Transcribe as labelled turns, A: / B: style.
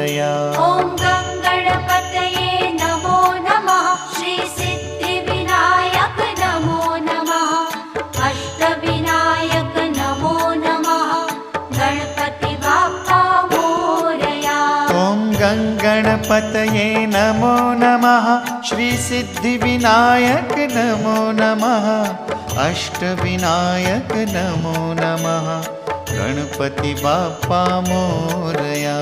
A: मोरया।
B: ॐ गणपतये नमो नमः। श्री सिद्धिविनायक नमो नमः। अष्टविनायक नमो नमः। गणपति बाप्पा मोरया।
A: ॐ गणपतये नमो नमः। श्री सिद्धिविनायक नमो नमः। अष्टविनायक नमो नमः। गणपति बाप्पा मोरया।